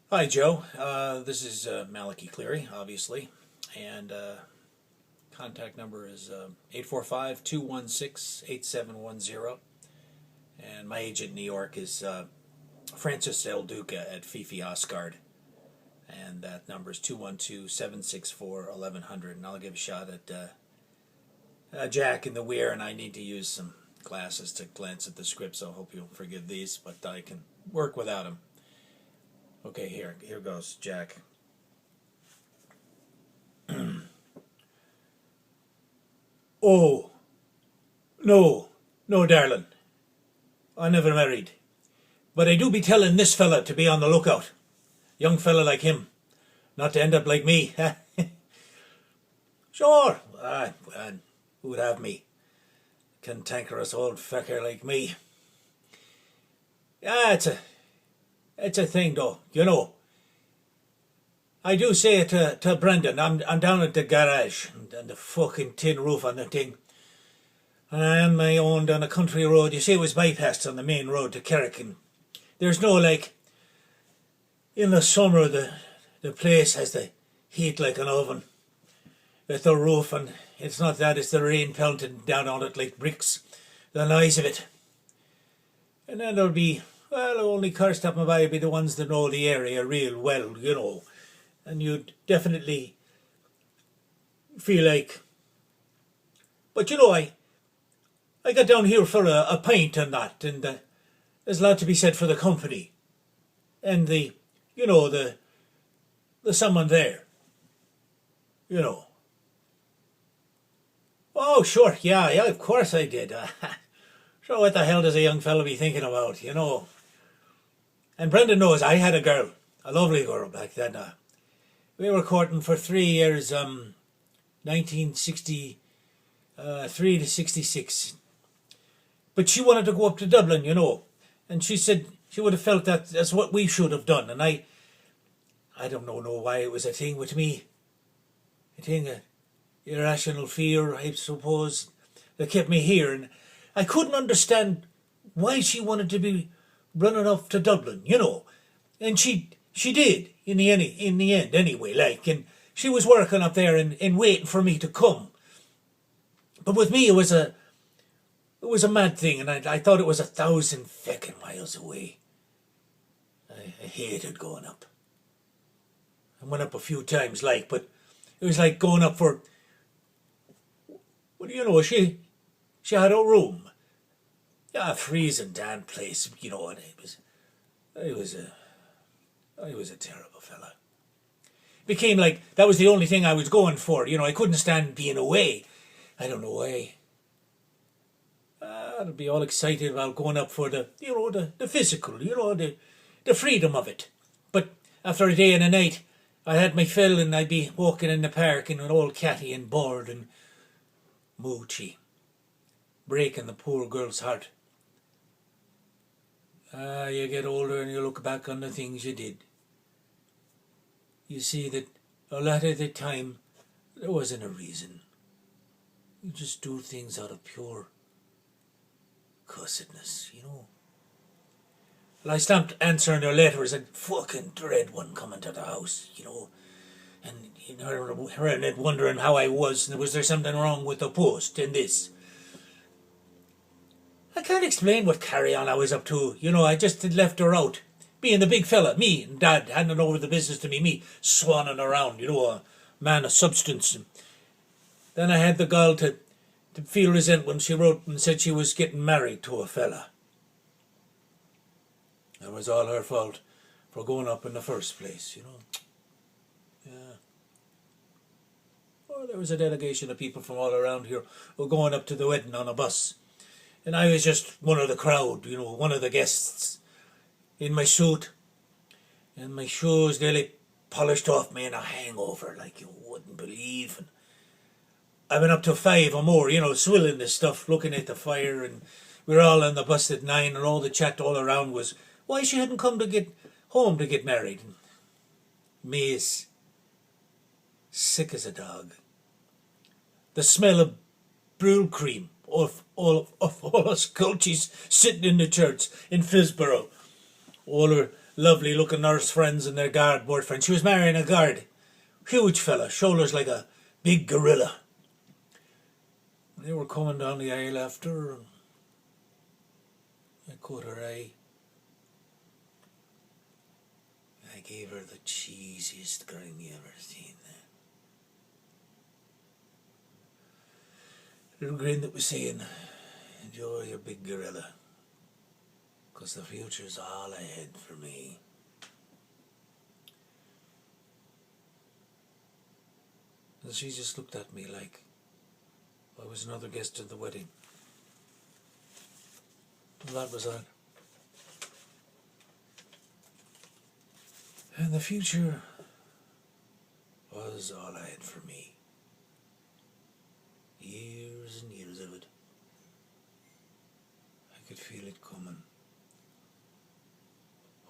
Hi, Joe. This is Malachy Cleary, obviously, and contact number is 845 and my agent in New York is Francis El Duca at Fifi Oscard, and that number is 212-764-1100, and I'll give a shot at Jack in the Weir, and I need to use some glasses to glance at the script, so I hope you'll forgive these, but I can work without them. Okay, here goes, Jack. Oh, no, darling. I never married. But I do be telling this fella to be on the lookout. Young fella like him. Not to end up like me. Sure. Who would have me? Cantankerous old fecker like me. Yeah, it's a thing though, you know. I do say it to Brendan. I'm down at the garage and the fucking tin roof on the thing. And I am my own down a country road. You see, it was bypassed on the main road to Kerrick. And there's no, like, in the summer, the place has the heat like an oven with the roof, and it's not that, it's the rain pelting down on it like bricks, the noise of it. And then there'll be, well, only cars stopping by will be the ones that know the area real well, you know. And you'd definitely feel like, but you know, I got down here for a pint and that, and there's a lot to be said for the company and the someone there, you know. Oh, sure, yeah, of course I did. So what the hell does a young fellow be thinking about, you know? And Brendan knows I had a girl, a lovely girl back then. We were courting for 3 years, 1963 to 66. But she wanted to go up to Dublin, you know. And she said she would have felt that that's what we should have done. And I don't know why it was a thing with me. A thing, irrational fear, I suppose, that kept me here. And I couldn't understand why she wanted to be running off to Dublin, you know. And she did, in the end anyway, like, and she was working up there and waiting for me to come. But with me it was a mad thing, and I thought it was 1,000 feckin' miles away. I hated going up. I went up a few times, like, but it was like going up for, well, you know, she had a room. Yeah, a freezing damn place, you know, and I was a terrible fella. It became like that was the only thing I was going for, you know. I couldn't stand being away. I don't know why. I'd be all excited about going up for the physical, you know, the freedom of it. But after a day and a night, I had my fill, and I'd be walking in the park and an old catty and bored and moochy, breaking the poor girl's heart. You get older and you look back on the things you did. You see that a lot of the time there wasn't a reason. You just do things out of pure cussedness, you know. Well, I stopped answering their letters and fucking dread one coming to the house, you know. And you know, wondering how I was, and was there something wrong with the post and this. I can't explain what carry-on I was up to. You know, I just had left her out. Being the big fella, me and Dad handing over the business to me swanning around, you know, a man of substance. And then I had the girl to feel resent when she wrote and said she was getting married to a fella. It was all her fault for going up in the first place, you know. Yeah. Well, there was a delegation of people from all around here who were going up to the wedding on a bus. And I was just one of the crowd, you know, one of the guests, in my suit and my shoes nearly polished off me in a hangover like you wouldn't believe. And I went up to 5 or more, you know, swilling this stuff, looking at the fire, and we were all on the bus at 9, and all the chat all around was why she hadn't come to get home to get married. And me is sick as a dog. The smell of brule cream of all us culchies sitting in the church in Fisborough. All her lovely looking nurse friends and their guard boyfriend. She was marrying a guard. Huge fella, shoulders like a big gorilla. They were coming down the aisle after her, and I caught her eye. I gave her the cheesiest grin you ever seen there. Little grin that was saying, enjoy your big gorilla, 'cause the future's all ahead for me. And she just looked at me like I was another guest at the wedding. And that was all. And the future was all I had for me. Years and years of it. I could feel it coming.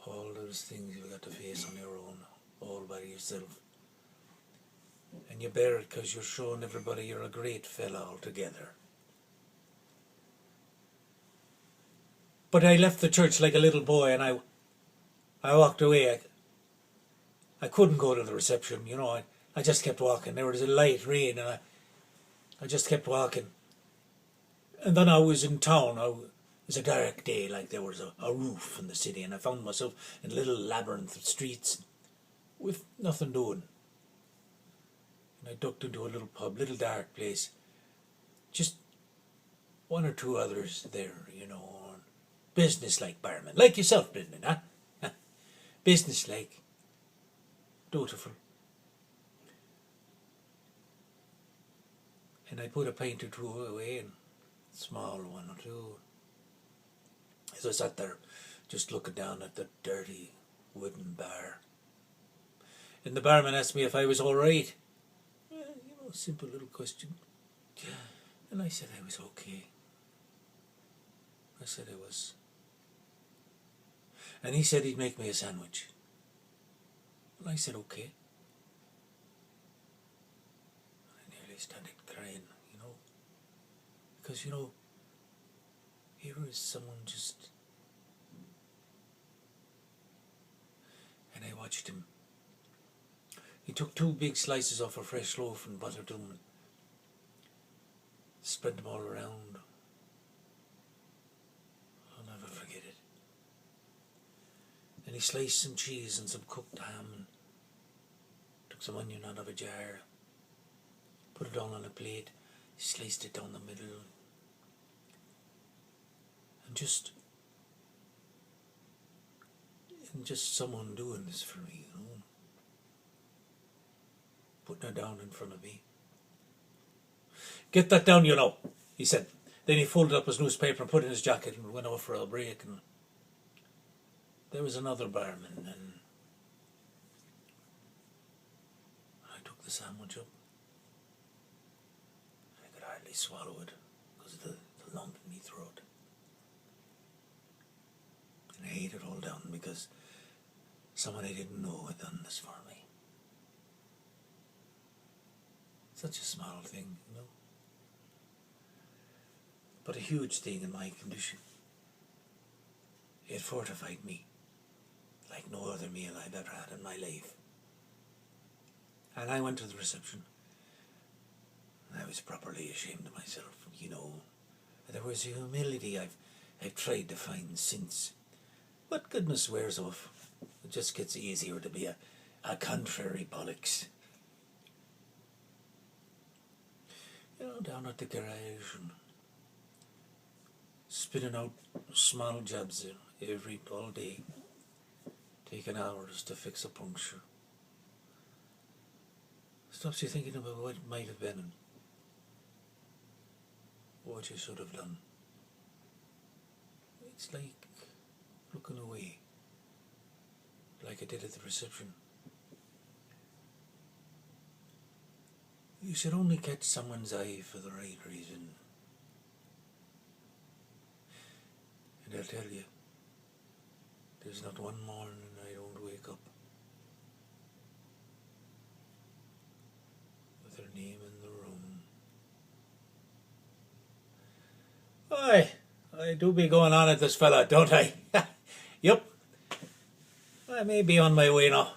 All those things you've got to face on your own, all by yourself. And you bear it because you're showing everybody you're a great fella altogether. But I left the church like a little boy, and I walked away. I couldn't go to the reception, you know. I just kept walking. There was a light rain, and I just kept walking. And then I was in town. It was a dark day, like there was a roof in the city, and I found myself in a little labyrinth of streets with nothing doing. And I ducked into a little pub, little dark place. Just one or two others there, you know. Business-like barman, like yourself, Brendan, huh? Business-like. Dutiful. And I put a pint or two away, and a small one or two. As I sat there, just looking down at the dirty wooden bar. And the barman asked me if I was all right. You know, simple little question. And I said I was okay. I said I was. And he said he'd make me a sandwich. And I said okay. I nearly started crying, you know. Because, you know, here is someone just... And I watched him. He took 2 big slices off a fresh loaf and buttered them and spread them all around. I'll never forget it. And he sliced some cheese and some cooked ham and took some onion out of a jar, put it all on a plate, sliced it down the middle, and just someone doing this for me, you know, putting it down in front of me. Get that down, you know, he said. Then he folded up his newspaper and put it in his jacket and went off for a break. And there was another barman, and I took the sandwich up. I could hardly swallow it because of the lump in my throat. And I ate it all down because someone I didn't know had done this for me. Such a small thing, you know. But a huge thing in my condition. It fortified me like no other meal I've ever had in my life. And I went to the reception. I was properly ashamed of myself, you know. There was a humility I've tried to find since. But goodness wears off. It just gets easier to be a contrary bollocks. You know, down at the garage and spitting out small jobs all day, taking hours to fix a puncture. Stops you thinking about what it might have been and what you should have done. It's like looking away, like I did at the reception. You should only catch someone's eye for the right reason. And I'll tell you, there's not one morning I don't wake up with her name in the room. Aye, I do be going on at this fella, don't I? Yep. I may be on my way now.